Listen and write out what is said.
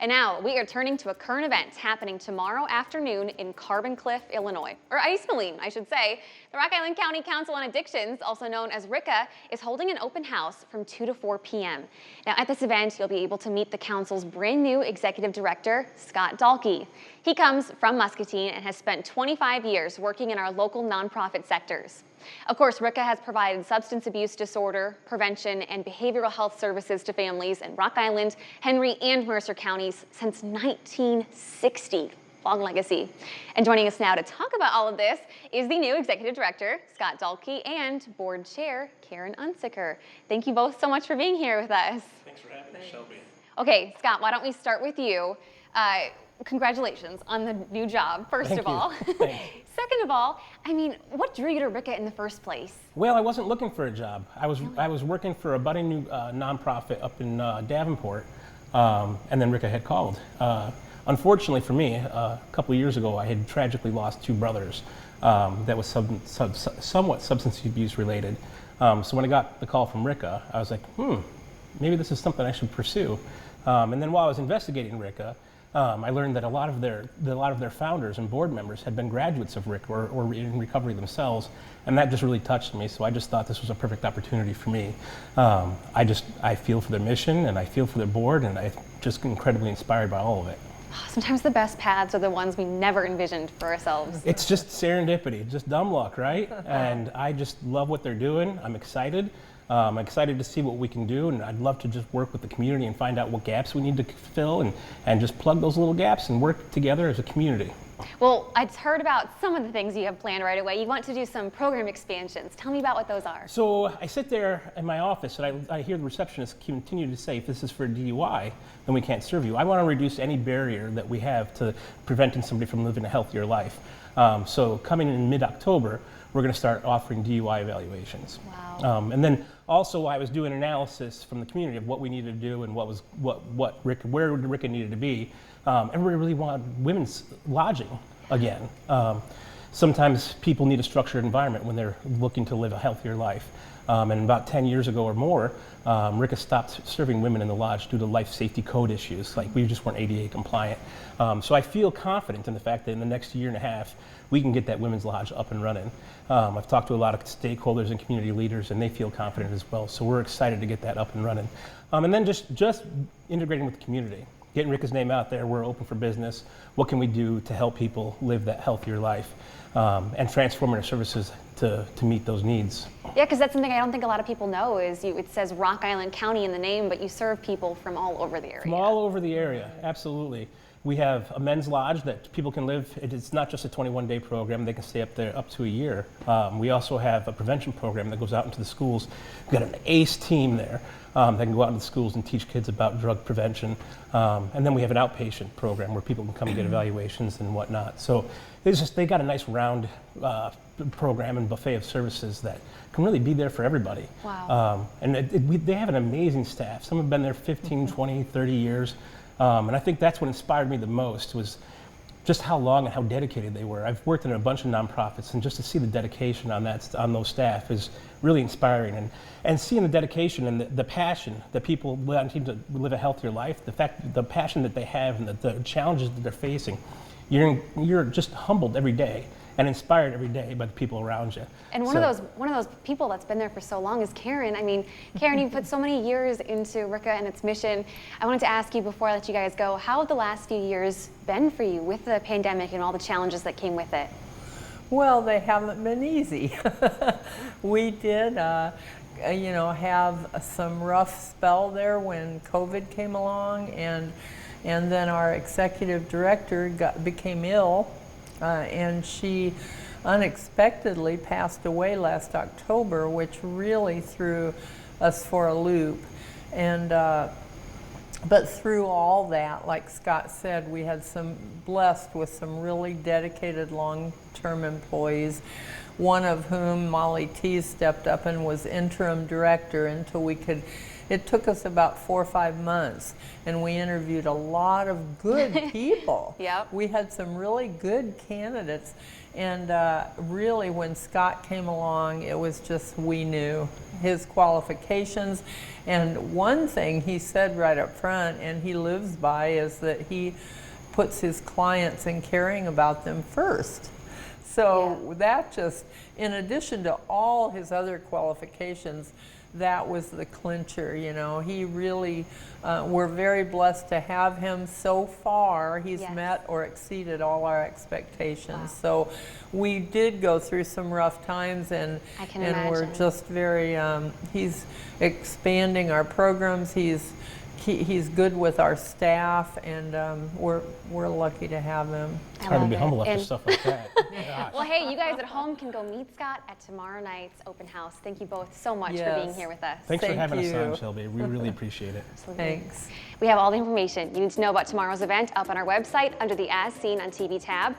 And now we are turning to a current event happening tomorrow afternoon in Carbon Cliff, Illinois, or Ice Moline, I should say. The Rock Island County Council on Addictions, also known as RICCA, is holding an open house from 2 to 4 p.m. Now at this event, you'll be able to meet the council's brand new executive director, Scott Dahlke. He comes from Muscatine and has spent 25 years working in our local nonprofit sectors. Of course, RICCA has provided substance abuse disorder, prevention, and behavioral health services to families in Rock Island, Henry, and Mercer counties since 1960. Long legacy. And joining us now to talk about all of this is the new executive director, Scott Dahlke, and board chair, Karen Unsicker. Thank you both so much for being here with us. Thanks for having me, Shelby. Okay, Scott, why don't we start with you? Congratulations on the new job, first of all. Second of all, I mean, what drew you to RICCA in the first place? Well, I wasn't looking for a job. I was working for a budding new nonprofit up in Davenport, and then RICCA had called. Unfortunately for me, a couple of years ago, I had tragically lost 2 brothers that was somewhat substance abuse related. So when I got the call from RICCA, I was like, maybe this is something I should pursue. And then while I was investigating RICCA, I learned that a lot of their founders and board members had been graduates of RICCA or in recovery themselves, and that just really touched me. So I just thought this was a perfect opportunity for me. I feel for their mission, and I feel for their board, and I'm just incredibly inspired by all of it. Sometimes the best paths are the ones we never envisioned for ourselves. It's just serendipity, just dumb luck, right? And I just love what they're doing. I'm excited. I'm excited to see what we can do, and I'd love to just work with the community and find out what gaps we need to fill and just plug those little gaps and work together as a community. Well, I heard about some of the things you have planned right away. You want to do some program expansions. Tell me about what those are. So I sit there in my office and I hear the receptionist continue to say, if this is for DUI, then we can't serve you. I want to reduce any barrier that we have to preventing somebody from living a healthier life. So coming in mid-October, we're going to start offering DUI evaluations. Wow. And then also I was doing analysis from the community of what we needed to do and where RICCA needed to be. Everybody really wanted women's lodging again. Sometimes people need a structured environment when they're looking to live a healthier life. And about 10 years ago or more, RICCA stopped serving women in the lodge due to life safety code issues. Like, we just weren't ADA compliant. So I feel confident in the fact that in the next year and a half, we can get that women's lodge up and running. I've talked to a lot of stakeholders and community leaders, and they feel confident as well. So we're excited to get that up and running. And then just integrating with the community. Getting RICCA's name out there, we're open for business. What can we do to help people live that healthier life? And transforming our services to meet those needs. Yeah, because that's something I don't think a lot of people know is it says Rock Island County in the name, but you serve people from all over the area. From all over the area, absolutely. We have a men's lodge that people can live. It's not just a 21-day program. They can stay up there up to a year. We also have a prevention program that goes out into the schools. We've got an ACE team there that can go out into the schools and teach kids about drug prevention. And then we have an outpatient program where people can come and get evaluations and whatnot. So they got a nice round program and buffet of services that can really be there for everybody. Wow. And they have an amazing staff. Some have been there 15, 20, 30 years. And I think that's what inspired me the most was just how long and how dedicated they were. I've worked in a bunch of nonprofits, and just to see the dedication on those staff is really inspiring. And seeing the dedication and the passion that people wanting to live a healthier life, the passion that they have and the challenges that they're facing, you're just humbled every day and inspired every day by the people around you. And one of those people that's been there for so long is Karen. I mean, Karen, you've put so many years into RICCA and its mission. I wanted to ask you before I let you guys go, how have the last few years been for you with the pandemic and all the challenges that came with it? Well, they haven't been easy. We did, have some rough spell there when COVID came along, and then our executive director became ill. And she unexpectedly passed away last October, which really threw us for a loop. And but through all that, like Scott said, we had blessed with some really dedicated long-term employees, one of whom, Molly T, stepped up and was interim director until we could it took us about 4 or 5 months, and we interviewed a lot of good people. Yep. We had some really good candidates, and really when Scott came along, it was just, we knew his qualifications. And one thing he said right up front, and he lives by, is that he puts his clients and caring about them first. So that just, in addition to all his other qualifications, that was the clincher, you know. He really, we're very blessed to have him so far. He's met or exceeded all our expectations. So we did go through some rough times, and we're just very, he's expanding our programs. He's good with our staff, and we're lucky to have him. It's hard to be humble after stuff like that. Well, hey, you guys at home can go meet Scott at tomorrow night's open house. Thank you both so much for being here with us. Thanks for having us on, Shelby. We really appreciate it. Absolutely. Thanks. We have all the information you need to know about tomorrow's event up on our website under the As Seen on TV tab.